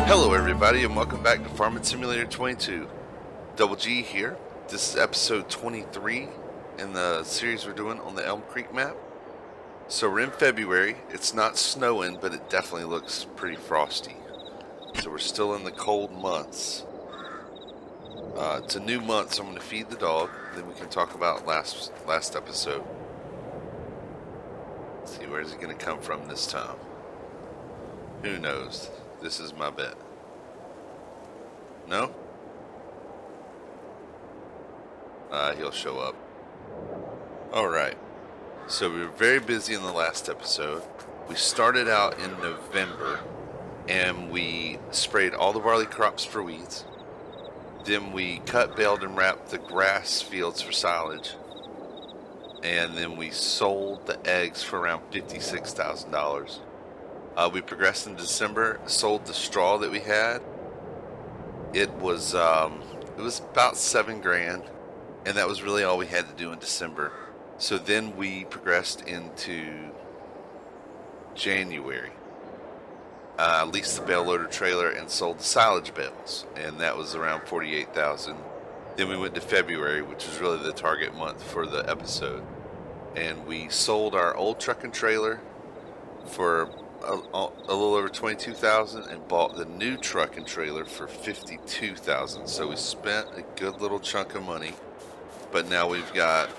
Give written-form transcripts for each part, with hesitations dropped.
Hello everybody and welcome back to Farming Simulator 22. Double G here. This is episode 23 in the series we're doing on the Elm Creek map. So we're in February. It's not snowing, but it definitely looks pretty frosty. So we're still in the cold months. It's a new month, so I'm going to feed the dog. Then we can talk about last episode. Let's see, where's he going to come from this time? Who knows? This is my bet. No? He'll show up. Alright. So we were very busy in the last episode. We started out in November and we sprayed all the barley crops for weeds. Then we cut, baled, and wrapped the grass fields for silage. And then we sold the eggs for around $56,000. We progressed in December, sold the straw that we had. It was about $7,000, and that was really all we had to do in December. So then we progressed into January. Leased the bale loader trailer and sold the silage bales, and that was around $48,000. Then we went to February, which was really the target month for the episode, and we sold our old truck and trailer for a little over $22,000 and bought the new truck and trailer for $52,000. So we spent a good little chunk of money, but now we've got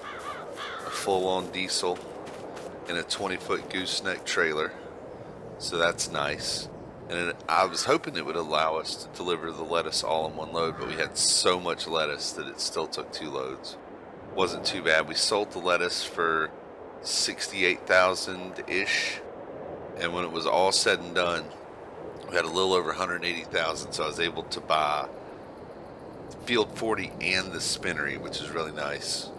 a full-on diesel and a 20-foot gooseneck trailer, so that's nice. And I was hoping it would allow us to deliver the lettuce all in one load, but we had so much lettuce that it still took 2 loads. Wasn't too bad. We sold the lettuce for $68,000-ish. And when it was all said and done, we had a little over $180,000, so I was able to buy Field 40 and the Spinnery, which is really nice.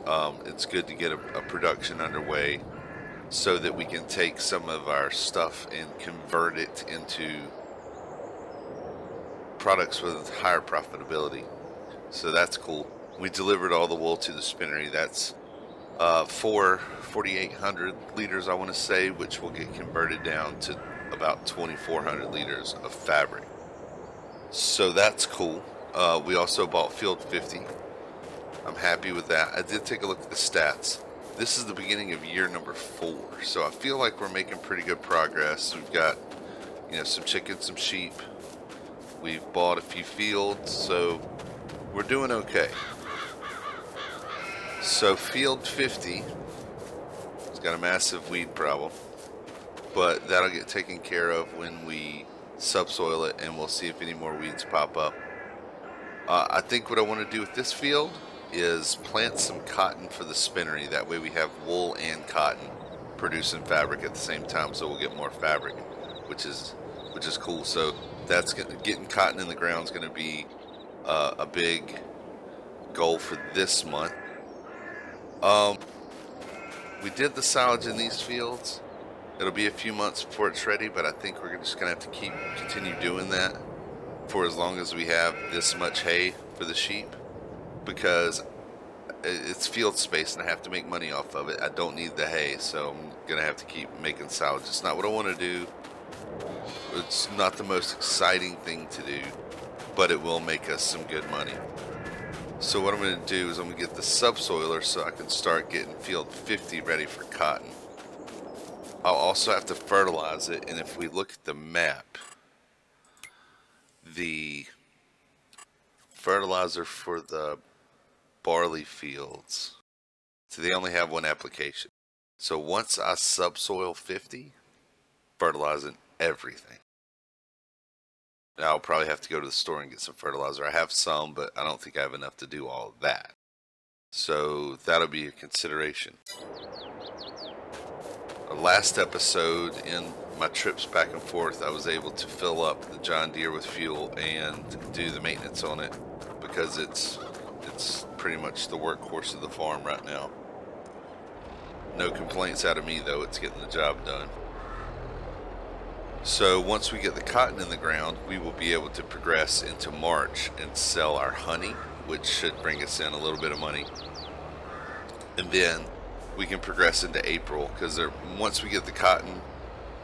It's good to get a production underway so that we can take some of our stuff and convert it into products with higher profitability. So that's cool. We delivered all the wool to the Spinnery. That's 4,800 liters, I want to say, which will get converted down to about 2,400 liters of fabric. So that's cool. We also bought Field 50. I'm happy with that. I did take a look at the stats. This is the beginning of year number 4, so I feel like we're making pretty good progress. We've got, some chickens, some sheep. We've bought a few fields, so we're doing okay. So Field 50 has got a massive weed problem, but that'll get taken care of when we subsoil it, and we'll see if any more weeds pop up. I think what I want to do with this field is plant some cotton for the Spinnery. That way we have wool and cotton producing fabric at the same time, so we'll get more fabric, which is cool. So that's getting cotton in the ground is going to be a big goal for this month. We did the silage in these fields. It'll be a few months before it's ready, but I think we're just going to have to continue doing that for as long as we have this much hay for the sheep, because it's field space and I have to make money off of it. I don't need the hay, so I'm going to have to keep making silage. It's not what I want to do. It's not the most exciting thing to do, but it will make us some good money. So what I'm going to do is I'm going to get the subsoiler so I can start getting Field 50 ready for cotton. I'll also have to fertilize it, and if we look at the map, the fertilizer for the barley fields, so they only have one application. So once I subsoil 50, fertilizing everything. Now I'll probably have to go to the store and get some fertilizer. I have some, but I don't think I have enough to do all of that. So that'll be a consideration. Last episode, in my trips back and forth, I was able to fill up the John Deere with fuel and do the maintenance on it, because it's pretty much the workhorse of the farm right now. No complaints out of me, though. It's getting the job done. So once we get the cotton in the ground, we will be able to progress into March and sell our honey, which should bring us in a little bit of money. And then we can progress into April, because once we get the cotton,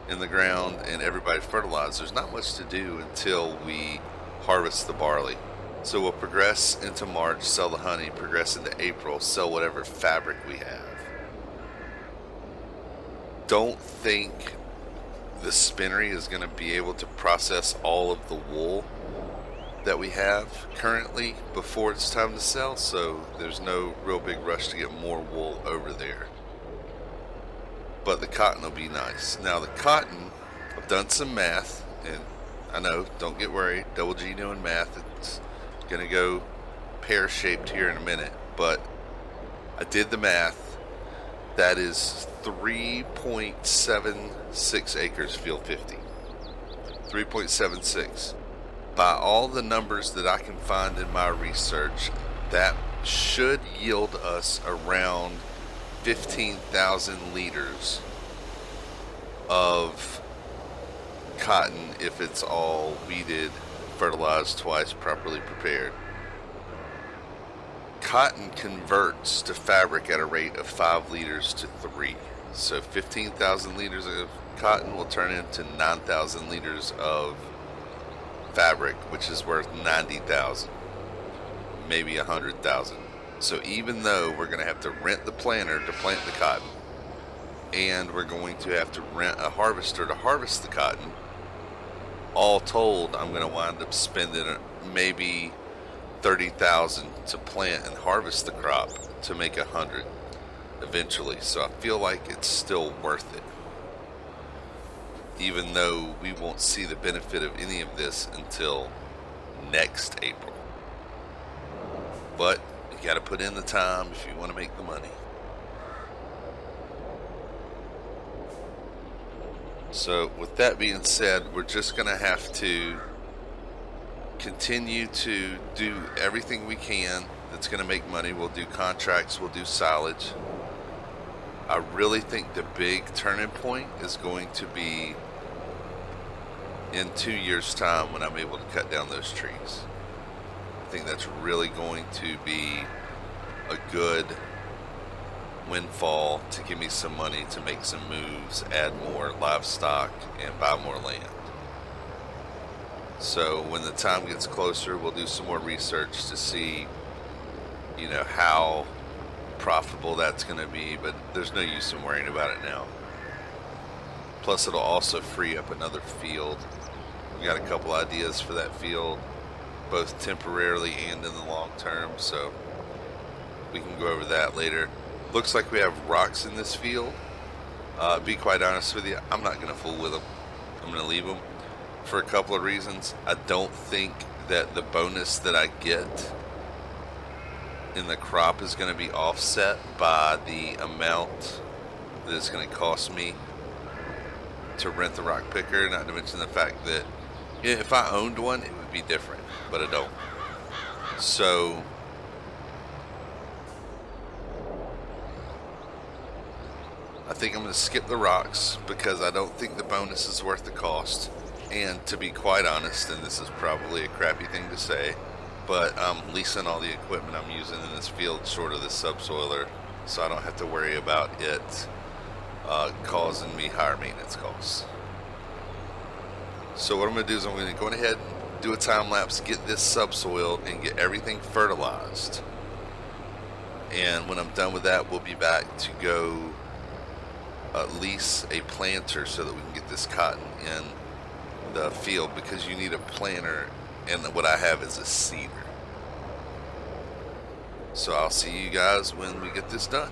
in the ground and everybody fertilized, there's not much to do until we harvest the barley. So we'll progress into March, sell the honey, progress into April, sell whatever fabric we have. Don't think the spinnery is going to be able to process all of the wool that we have currently before it's time to sell, so there's no real big rush to get more wool over there. But the cotton will be nice. Now the cotton, I've done some math, and I know, don't get worried, Double G doing math, it's gonna go pear-shaped here in a minute, but I did the math. That is 3.76 acres field 50. 3.76. By all the numbers that I can find in my research, that should yield us around 15,000 liters of cotton if it's all weeded, fertilized twice, properly prepared. Cotton converts to fabric at a rate of 5 liters to 3. So 15,000 liters of cotton will turn into 9,000 liters of fabric, which is worth 90,000, maybe 100,000. So even though we're going to have to rent the planter to plant the cotton, and we're going to have to rent a harvester to harvest the cotton, all told, I'm going to wind up spending maybe 30,000 to plant and harvest the crop to make 100 eventually. So I feel like it's still worth it, even though we won't see the benefit of any of this until next April. But you got to put in the time if you want to make the money. So with that being said, we're just going to have to continue to do everything we can that's going to make money. We'll do contracts, we'll do silage. I really think the big turning point is going to be in 2 years' time when I'm able to cut down those trees. I think that's really going to be a good windfall to give me some money to make some moves, add more livestock, and buy more land. So when the time gets closer, we'll do some more research to see, how profitable that's going to be, but there's no use in worrying about it now. Plus, it'll also free up another field. We got a couple ideas for that field, both temporarily and in the long term, so we can go over that later. Looks like we have rocks in this field. Be quite honest with you, I'm not going to fool with them. I'm going to leave them for a couple of reasons. I don't think that the bonus that I get in the crop is going to be offset by the amount that it's going to cost me to rent the rock picker, not to mention the fact that if I owned one, it would be different, but I don't. So I think I'm going to skip the rocks because I don't think the bonus is worth the cost. And to be quite honest, and this is probably a crappy thing to say, but I'm leasing all the equipment I'm using in this field short of the subsoiler, so I don't have to worry about it causing me higher maintenance costs. So what I'm going to do is I'm going to go ahead and do a time lapse, get this subsoiled, and get everything fertilized. And when I'm done with that, we'll be back to go lease a planter so that we can get this cotton in the field, because you need a planter, and what I have is a seeder. So I'll see you guys when we get this done.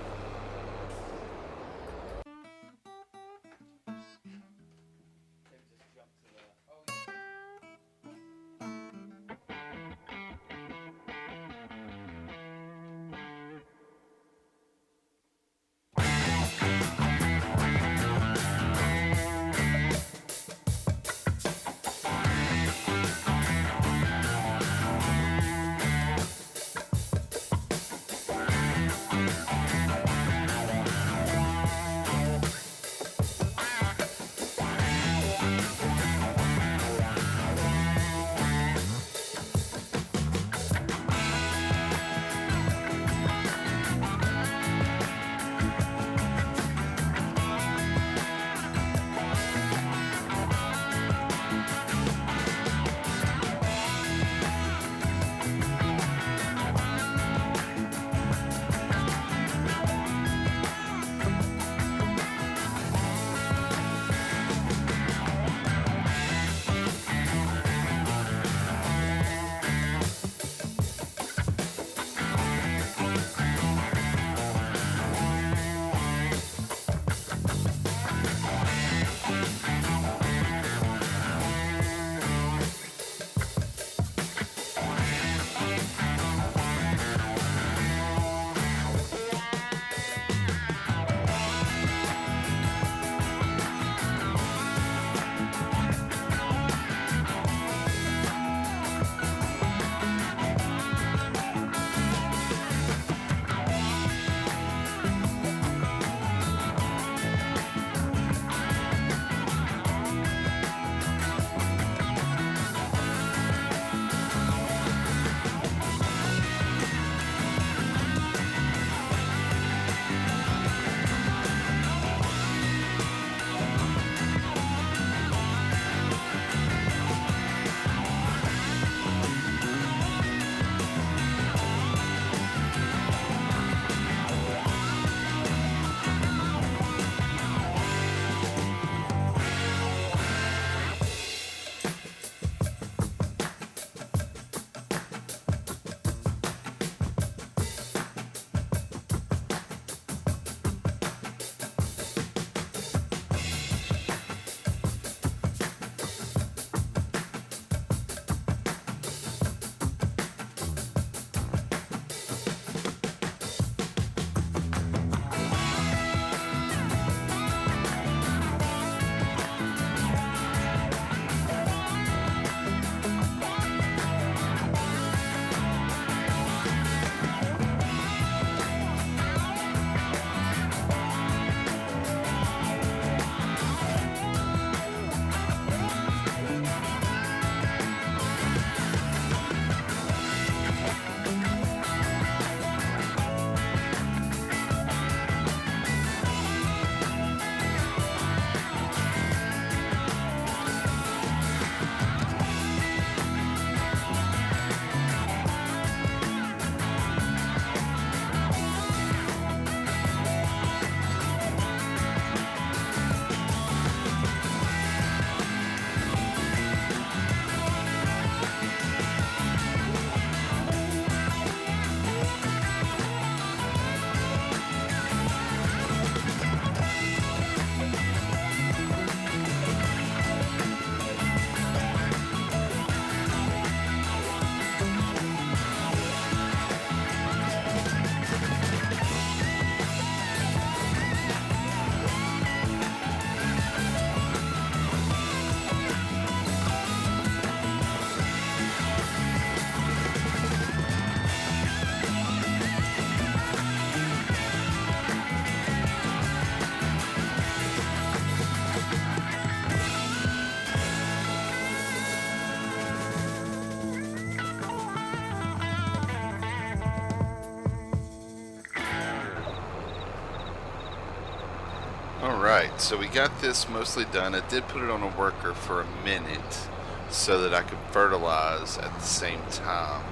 Alright, so we got this mostly done. I did put it on a worker for a minute so that I could fertilize at the same time.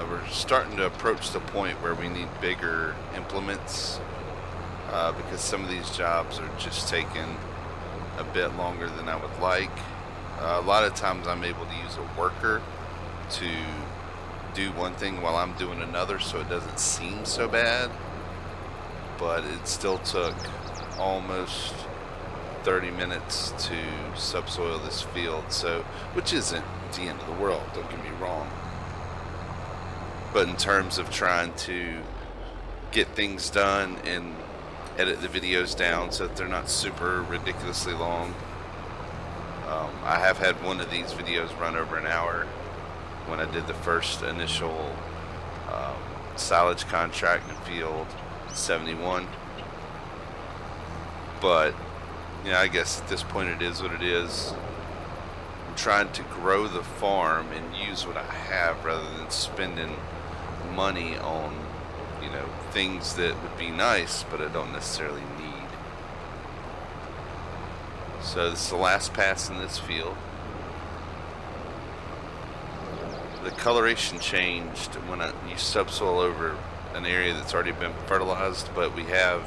We're starting to approach the point where we need bigger implements because some of these jobs are just taking a bit longer than I would like. A lot of times I'm able to use a worker to do one thing while I'm doing another, so it doesn't seem so bad, but it still took almost 30 minutes to subsoil this field, so which isn't the end of the world, don't get me wrong, but in terms of trying to get things done and edit the videos down so that they're not super ridiculously long, I have had one of these videos run over an hour when I did the first initial silage contract in field 71, but you know, I guess at this point it is what it is. I'm trying to grow the farm and use what I have rather than spending money on, you know, things that would be nice but I don't necessarily need. So this is the last pass in this field. The coloration changed when you subsoil over an area that's already been fertilized, but we have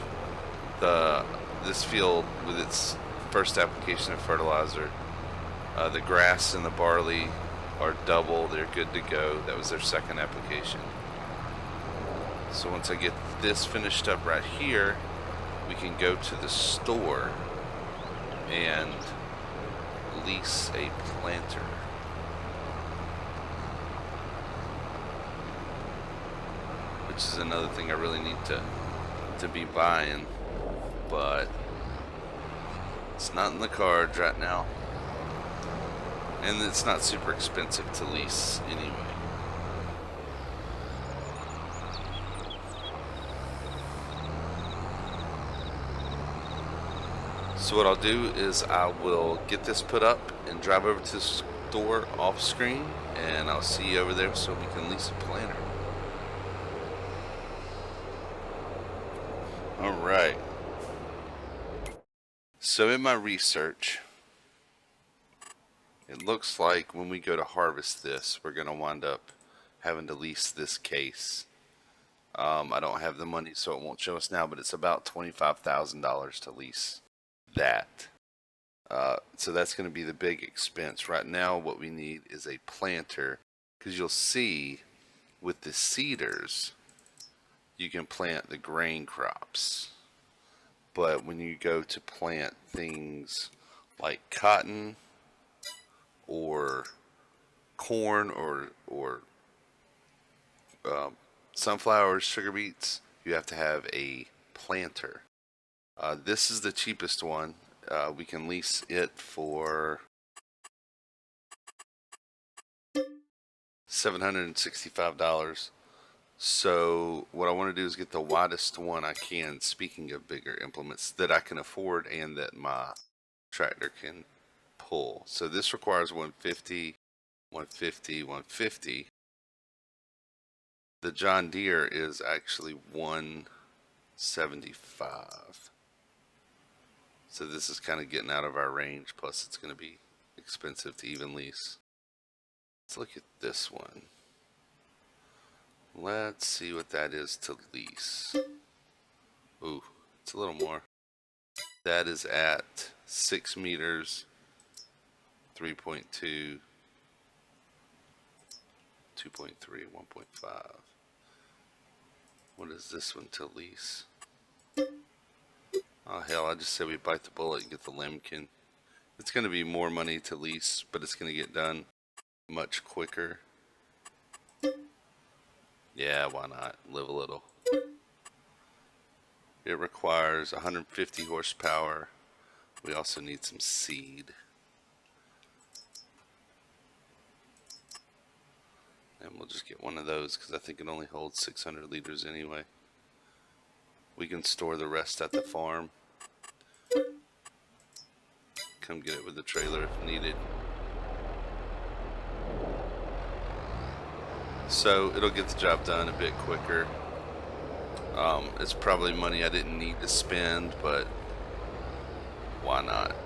this field with its first application of fertilizer. The grass and the barley are double, they're good to go. That was their second application. So once I get this finished up right here, we can go to the store and lease a planter. Which is another thing I really need to be buying, but it's not in the cards right now, and it's not super expensive to lease anyway. So what I'll do is I will get this put up and drive over to the store off screen, and I'll see you over there so we can lease a planter. Alright, so in my research, it looks like when we go to harvest this, we're going to wind up having to lease this case. I don't have the money, so it won't show us now, but it's about $25,000 to lease that. So that's going to be the big expense. Right now what we need is a planter, because you'll see with the seeders you can plant the grain crops, but when you go to plant things like cotton or corn or sunflowers, sugar beets, you have to have a planter. This is the cheapest one. We can lease it for $765. So what I want to do is get the widest one I can, speaking of bigger implements, that I can afford and that my tractor can pull. So this requires 150, 150, 150. The John Deere is actually 175. So this is kind of getting out of our range, plus it's going to be expensive to even lease. Let's look at this one. Let's see what that is to lease. Ooh, it's a little more. That is at 6 meters, 3.2, 2.3, 1.5. What is this one to lease? Oh hell, I just say we bite the bullet and get the Lemkin. It's going to be more money to lease, but it's going to get done much quicker. Yeah, why not? Live a little. It requires 150 horsepower. We also need some seed. And we'll just get one of those because I think it only holds 600 liters anyway. We can store the rest at the farm. Come get it with the trailer if needed. So it'll get the job done a bit quicker. It's probably money I didn't need to spend, but why not?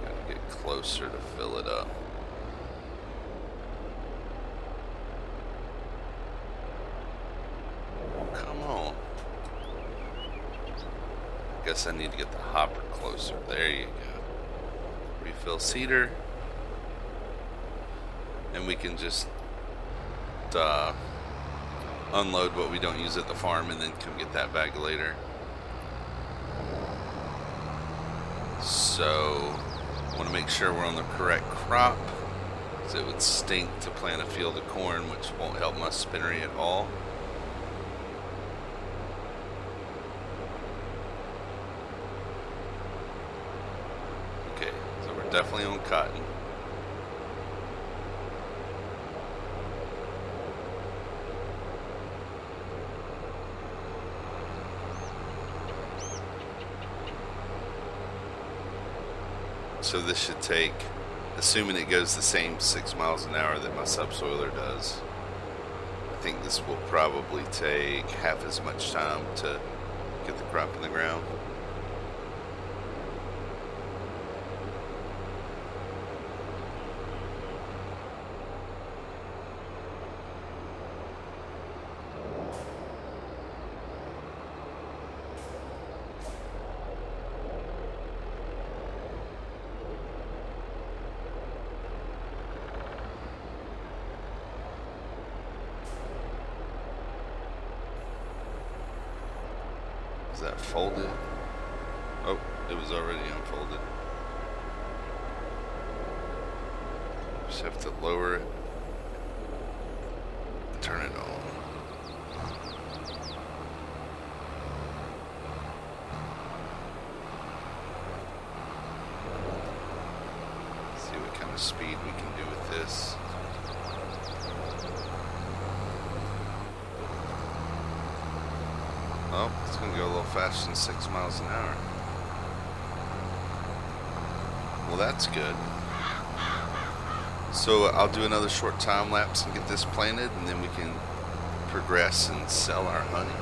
Gotta get closer to fill it up. Come on. Guess I need to get the hopper closer. There you go. Refill cedar. And we can just unload what we don't use at the farm and then come get that bag later. So, I want to make sure we're on the correct crop, because it would stink to plant a field of corn, which won't help my spinnery at all. Okay, so we're definitely on cotton. So this should take, assuming it goes the same 6 miles an hour that my subsoiler does, I think this will probably take half as much time to get the crop in the ground. Is that folded? Oh, it was already unfolded. Just have to lower it and turn it on. See what kind of speed we can do with this. Oh, it's going to go a little faster than 6 miles an hour. Well, that's good. So I'll do another short time lapse and get this planted, and then we can progress and sell our honey.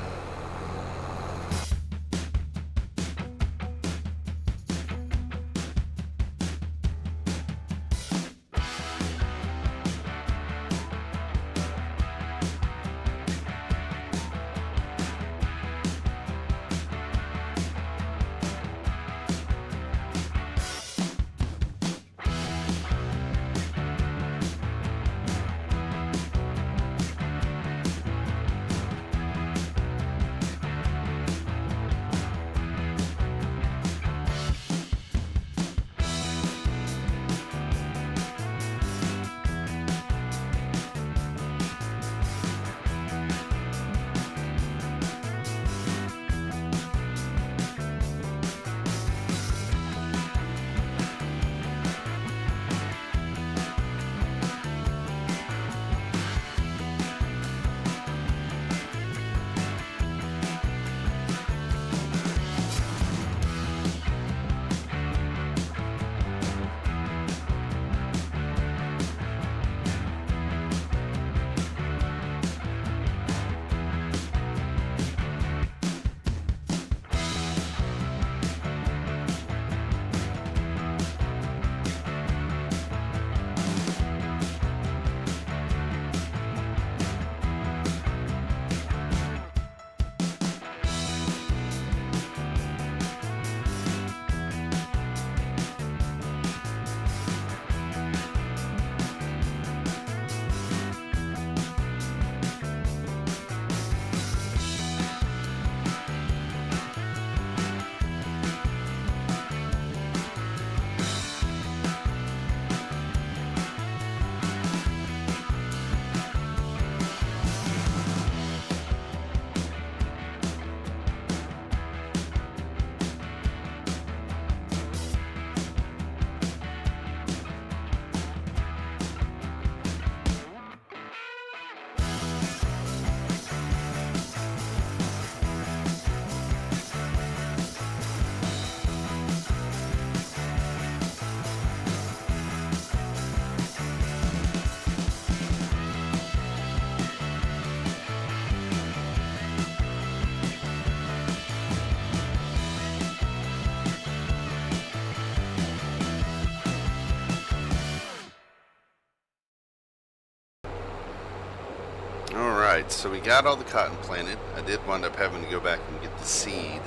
Alright, so we got all the cotton planted. I did wind up having to go back and get the seed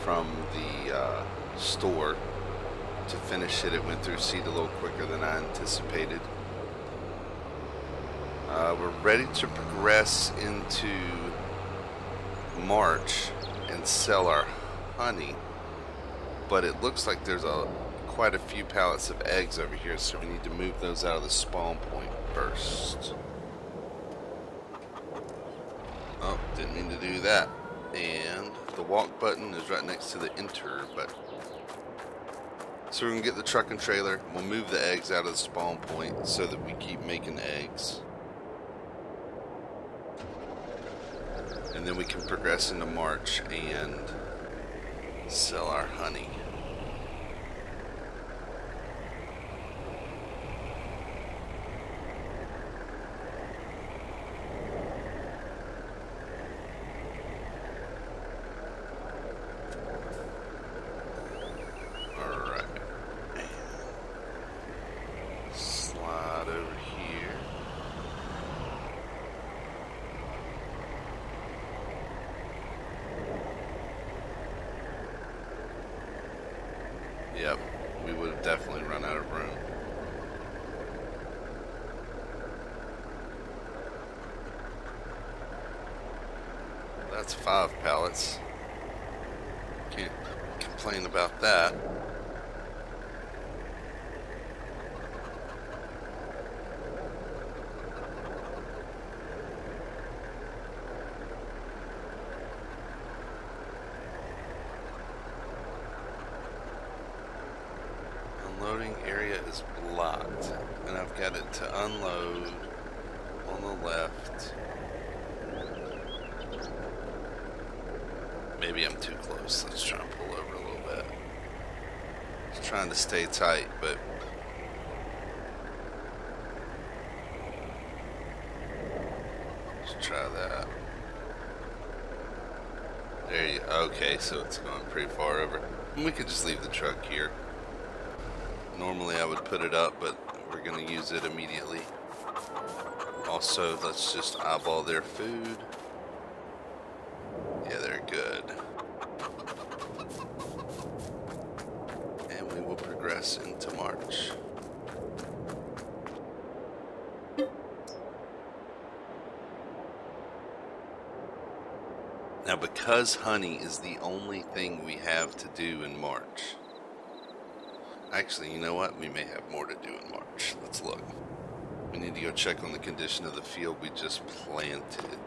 from the store to finish it. It went through seed a little quicker than I anticipated. We're ready to progress into March and sell our honey, but it looks like there's quite a few pallets of eggs over here, so we need to move those out of the spawn point first. Oh, didn't mean to do that. And the walk button is right next to the enter button. So we're going to get the truck and trailer. We'll move the eggs out of the spawn point so that we keep making eggs. And then we can progress into March and sell our honey. Yep, we would have definitely run out of room. That's 5 pallets. Can't complain about that. Unloading area is blocked, and I've got it to unload on the left. Maybe I'm too close. Let's try and pull over a little bit. Just trying to stay tight, but let's try that. There you go. Okay, so it's going pretty far over. And we could just leave the truck here. Normally I would put it up, but we're going to use it immediately. Also, let's just eyeball their food. Yeah, they're good. And we will progress into March. Now, because honey is the only thing we have to do in March. Actually, you know what? We may have more to do in March. Let's look. We need to go check on the condition of the field we just planted.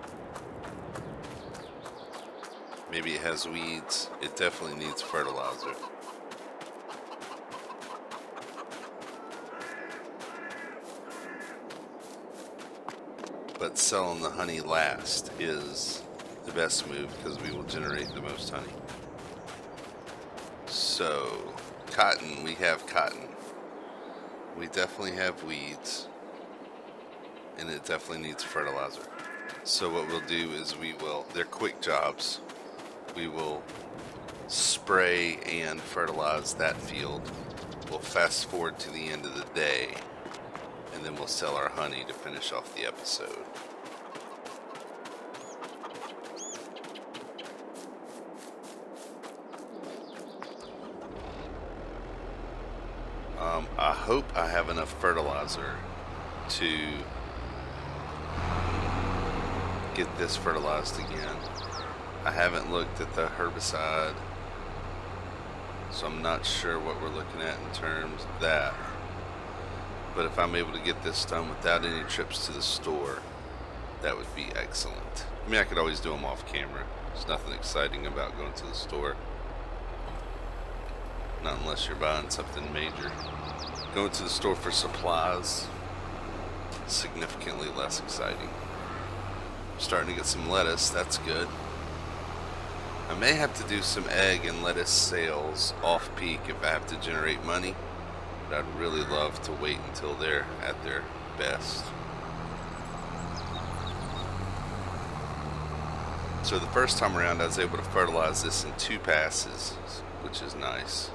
Maybe it has weeds. It definitely needs fertilizer. But selling the honey last is the best move because we will generate the most honey. So, cotton, we have cotton. We definitely have weeds. And it definitely needs fertilizer. So what we'll do is they're quick jobs. We will spray and fertilize that field. We'll fast forward to the end of the day. And then we'll sell our honey to finish off the episode. I hope I have enough fertilizer to get this fertilized again. I haven't looked at the herbicide, so I'm not sure what we're looking at in terms of that. But if I'm able to get this done without any trips to the store, that would be excellent. I mean, I could always do them off camera. There's nothing exciting about going to the store. Not unless you're buying something major. Going to the store for supplies, significantly less exciting. Starting to get some lettuce, that's good. I may have to do some egg and lettuce sales off peak if I have to generate money, but I'd really love to wait until they're at their best. So the first time around I was able to fertilize this in 2 passes, which is nice.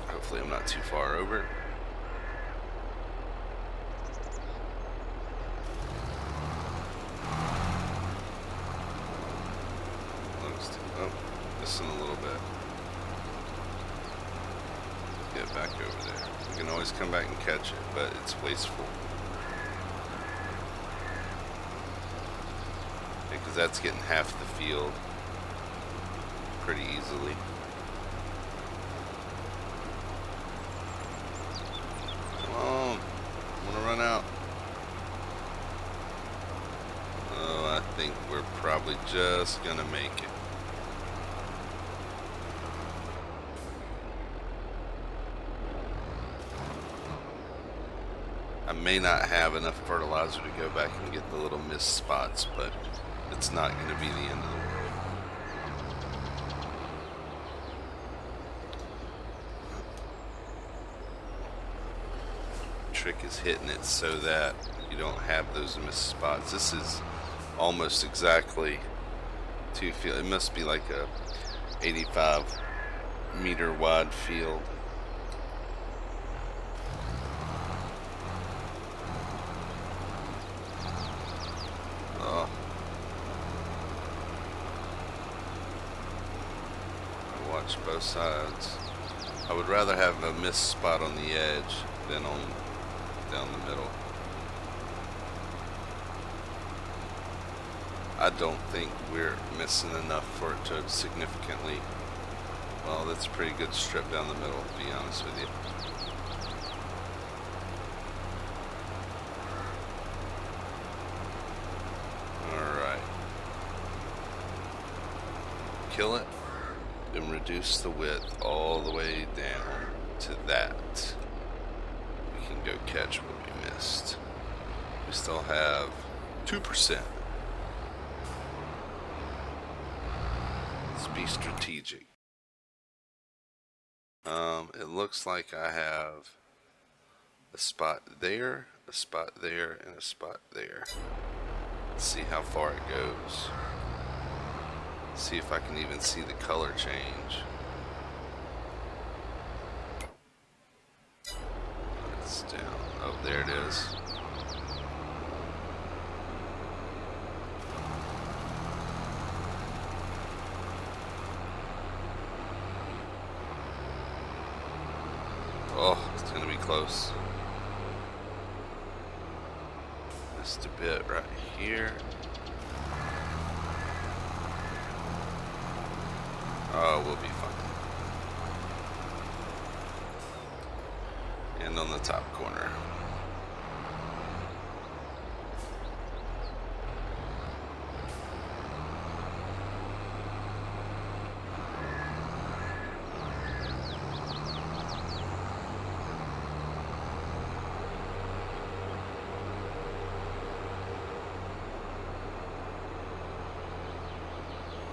Hopefully I'm not too far over. Oh, missing a little bit. Get back over there. We can always come back and catch it, but it's wasteful. Because that's getting half the field pretty easily. Come on. I want to run out. Oh, I think we're probably just going to make it. I may not have enough fertilizer to go back and get the little missed spots, but it's not going to be the end of the world. Trick is hitting it so that you don't have those missed spots. This is almost exactly 2 field. It must be like a 85-meter wide field. Both sides. I would rather have a missed spot on the edge than on down the middle. I don't think we're missing enough for it to significantly. Well, that's a pretty good strip down the middle, to be honest with you. Alright. Kill it. And reduce the width all the way down to that. We can go catch what we missed. We still have 2%. Let's be strategic. It looks like I have a spot there, a spot there, and a spot there. Let's see how far it goes. See if I can even see the color change. It's down. Oh, there it is. Oh, it's gonna be close. Just a bit right here. Oh, we'll be fine. And on the top corner.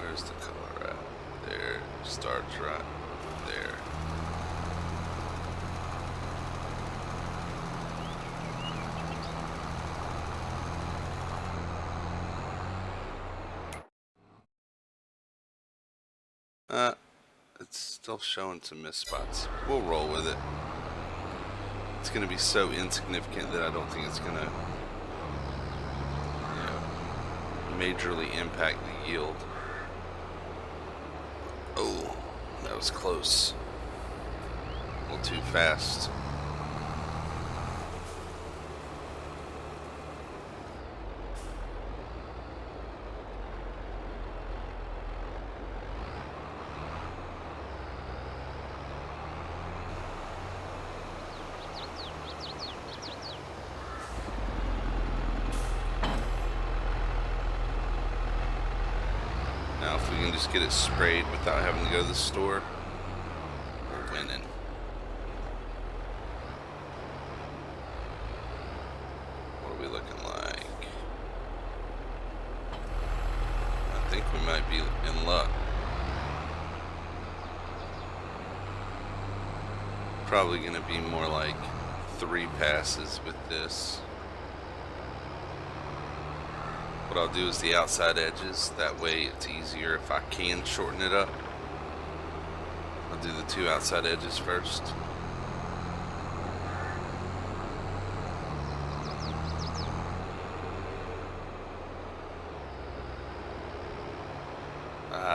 Where's the color at? There, starts right there. It's still showing some missed spots. We'll roll with it. It's going to be so insignificant that I don't think it's going to, majorly impact the yield. Oh, that was close. A little too fast. Now if we can just get it sprayed without having to go to the store, we're winning. What are we looking like? I think we might be in luck. Probably gonna be more like 3 passes with this. What I'll do is the outside edges, that way it's easier if I can shorten it up. I'll do the 2 outside edges first.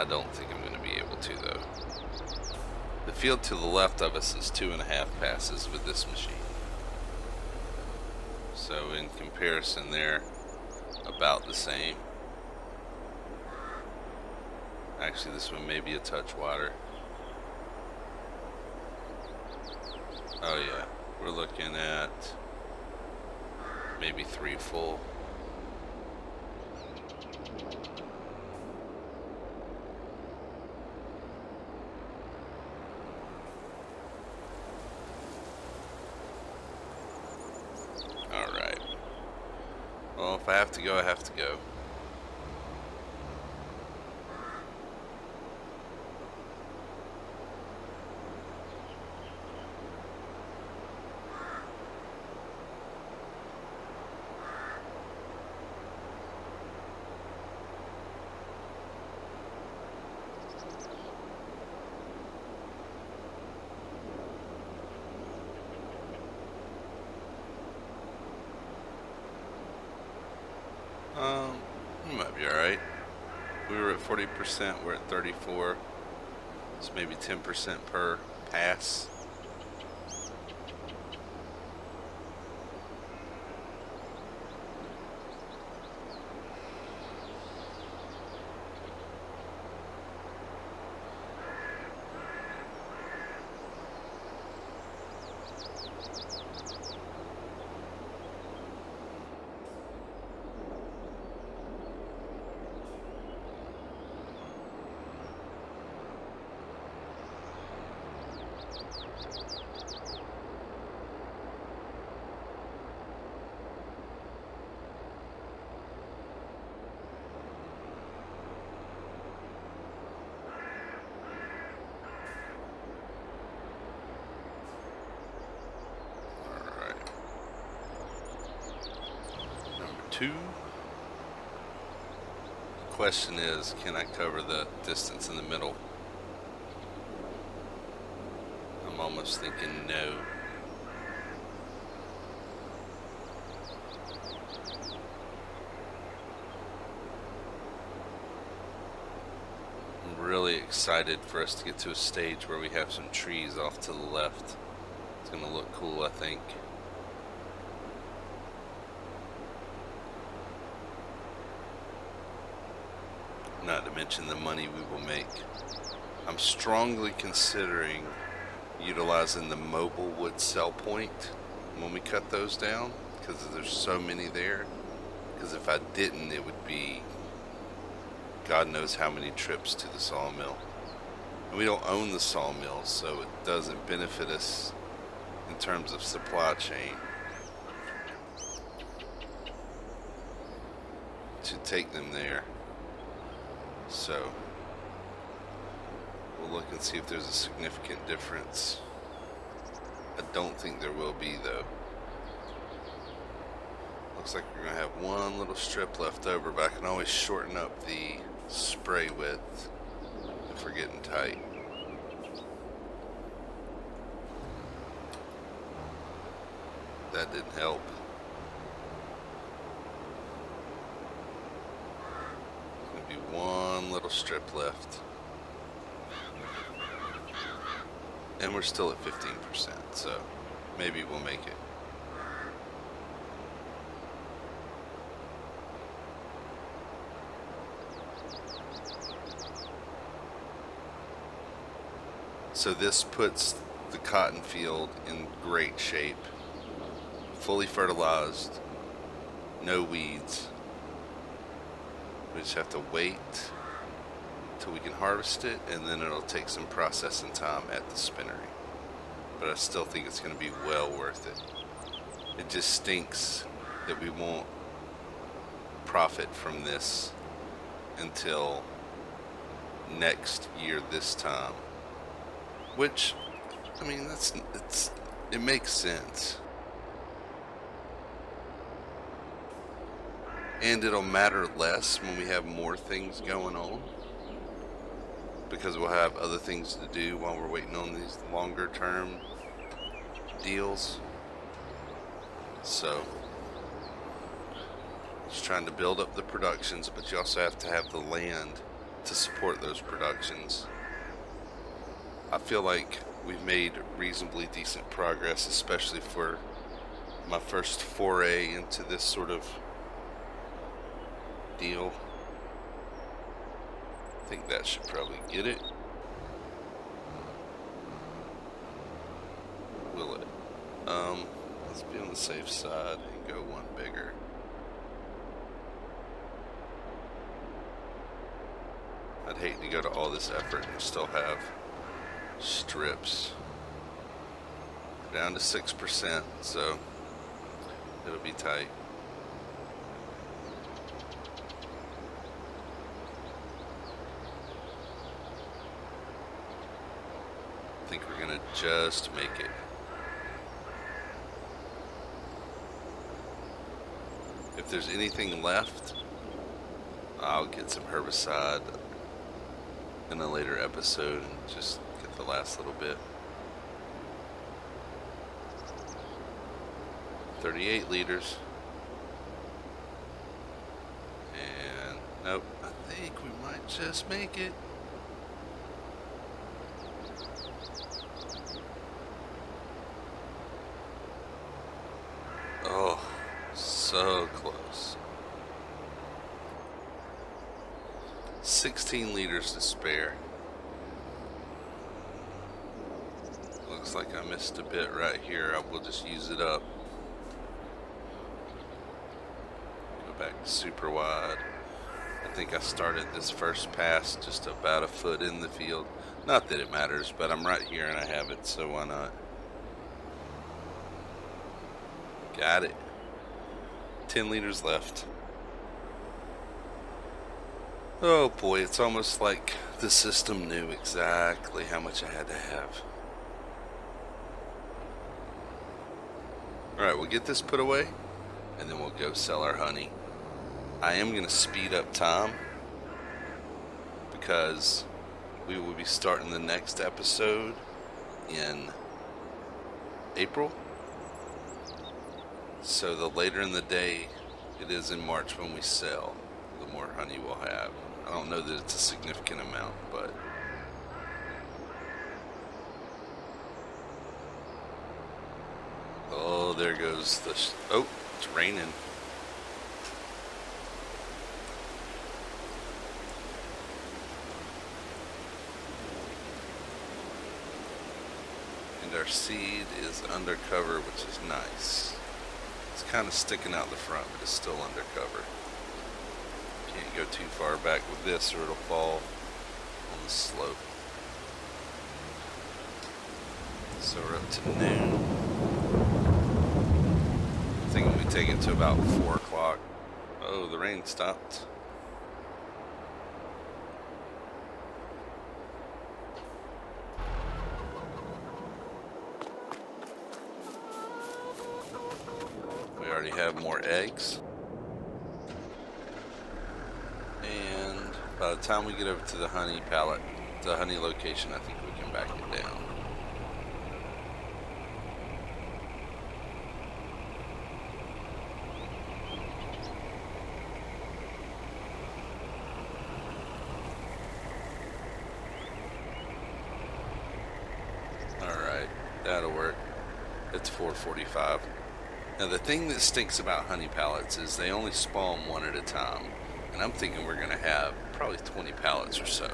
I don't think I'm going to be able to, though. The field to the left of us is 2.5 passes with this machine. So in comparison, they're about the same. Actually, this one may be a touch wider. Oh yeah, we're looking at maybe 3 full. Alright. Well, if I have to go, I have to go. We might be alright. We were at 40%, we're at 34. It's maybe 10% per pass. Two. The question is, can I cover the distance in the middle? I'm almost thinking no. I'm really excited for us to get to a stage where we have some trees off to the left. It's going to look cool, I think. Not to mention the money we will make. I'm strongly considering utilizing the mobile wood sell point when we cut those down, because there's so many there. Because if I didn't, it would be God knows how many trips to the sawmill. And we don't own the sawmill, so it doesn't benefit us in terms of supply chain to take them there. So we'll look and see if there's a significant difference. I don't think there will be, though. Looks like we're going to have one little strip left over, but I can always shorten up the spray width if we're getting tight. That didn't help. One little strip left, and we're still at 15%, so maybe we'll make it. So this puts the cotton field in great shape, fully fertilized, no weeds. We just have to wait till we can harvest it, and then it'll take some processing time at the spinnery. But I still think it's going to be well worth it. It just stinks that we won't profit from this until next year this time. Which, I mean, it makes sense. And it'll matter less when we have more things going on, because we'll have other things to do while we're waiting on these longer term deals. So just trying to build up the productions, but you also have to have the land to support those productions. I feel like we've made reasonably decent progress, especially for my first foray into this sort of deal. I think that should probably get it. Will it? Let's be on the safe side and go one bigger. I'd hate to go to all this effort and still have strips. Down to 6%, so it'll be tight. I think we're gonna just make it. If there's anything left, I'll get some herbicide in a later episode and just get the last little bit. 38 liters. And nope, I think we might just make it. Oh, so close. 16 liters to spare. Looks like I missed a bit right here. I will just use it up. Go back to super wide. I think I started this first pass just about a foot in the field. Not that it matters, but I'm right here and I have it, so why not? Got it. 10 liters left. Oh boy, it's almost like the system knew exactly how much I had to have. Alright, we'll get this put away, and then we'll go sell our honey. I am going to speed up time, because we will be starting the next episode in April. So the later in the day it is in March when we sell, the more honey we'll have. I don't know that it's a significant amount, but oh, there goes the oh, it's raining. And our seed is undercover, which is nice. It's kind of sticking out the front, but it's still undercover. Can't go too far back with this or it'll fall on the slope. So we're up to noon. I'm thinking we take it to about 4 o'clock. Oh, the rain stopped. We already have more eggs. And by the time we get over to the honey pallet, the honey location, I think we can back it down. Alright, that'll work. It's 4:45. Now the thing that stinks about honey pallets is they only spawn one at a time. And I'm thinking we're going to have probably 20 pallets or so.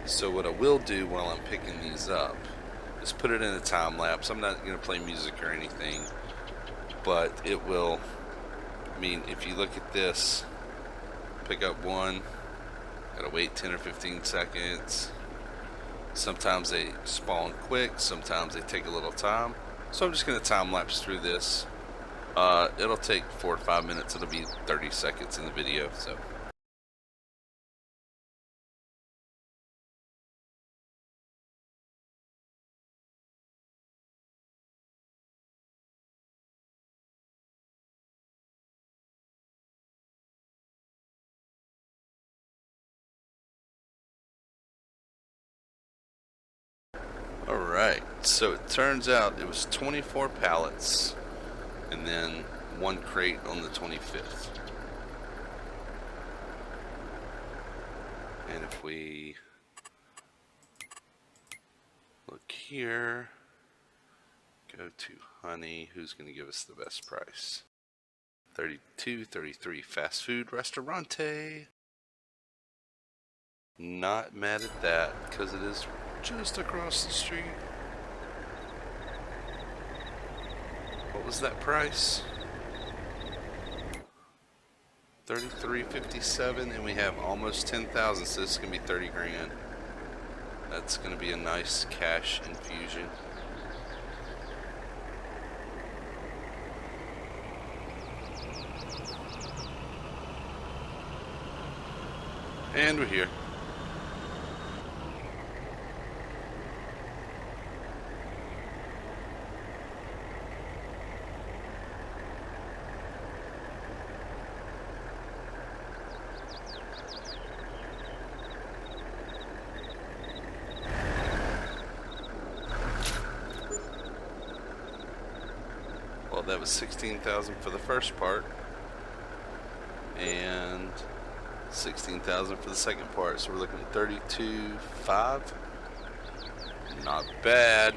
So what I will do while I'm picking these up is put it in a time lapse. I'm not going to play music or anything, but it will, I mean, if you look at this, pick up one, gotta wait 10 or 15 seconds. Sometimes they spawn quick, sometimes they take a little time. So I'm just going to time lapse through this. It'll take 4 or 5 minutes. It'll be 30 seconds in the video. So. All right. So it turns out it was 24 pallets, and then 1 crate on the 25th. And if we look here, go to honey, who's going to give us the best price? 32.33 fast food restaurante. Not mad at that because it is just across the street. What was that price? $33.57, and we have almost 10,000, so this is gonna be 30 grand. That's gonna be a nice cash infusion. And we're here. Well, that was 16,000 for the first part, and 16,000 for the second part. So we're looking at 32.5. Not bad.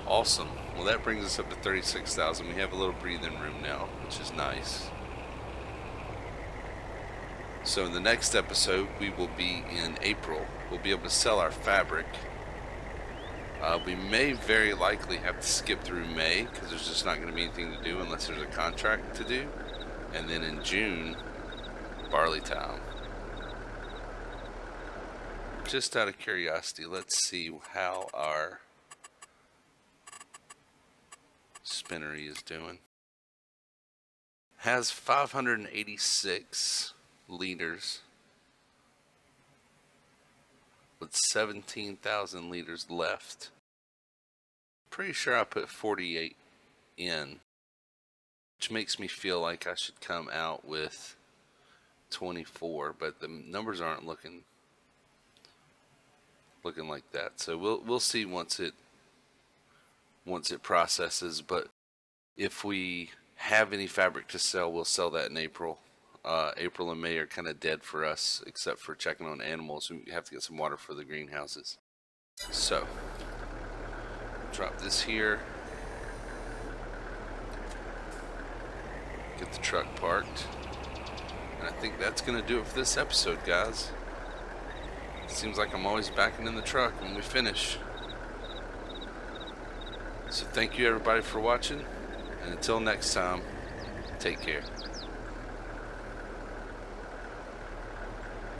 Awesome. Well, that brings us up to 36,000. We have a little breathing room now, which is nice. So in the next episode, we will be in April. We'll be able to sell our fabric. We may very likely have to skip through May because there's just not going to be anything to do unless there's a contract to do. And then in June, barley time. Just out of curiosity, let's see how our Spinnery is doing. Has 586 liters with 17,000 liters left. Pretty sure I put 48 in, which makes me feel like I should come out with 24, but the numbers aren't looking like that. So we'll see once it processes. But if we have any fabric to sell, we'll sell that in April. April and May are kind of dead for us, except for checking on animals. We have to get some water for the greenhouses. So drop this here. Get the truck parked. And I think that's going to do it for this episode, guys. Seems like I'm always backing in the truck when we finish. So thank you everybody for watching. And until next time, take care.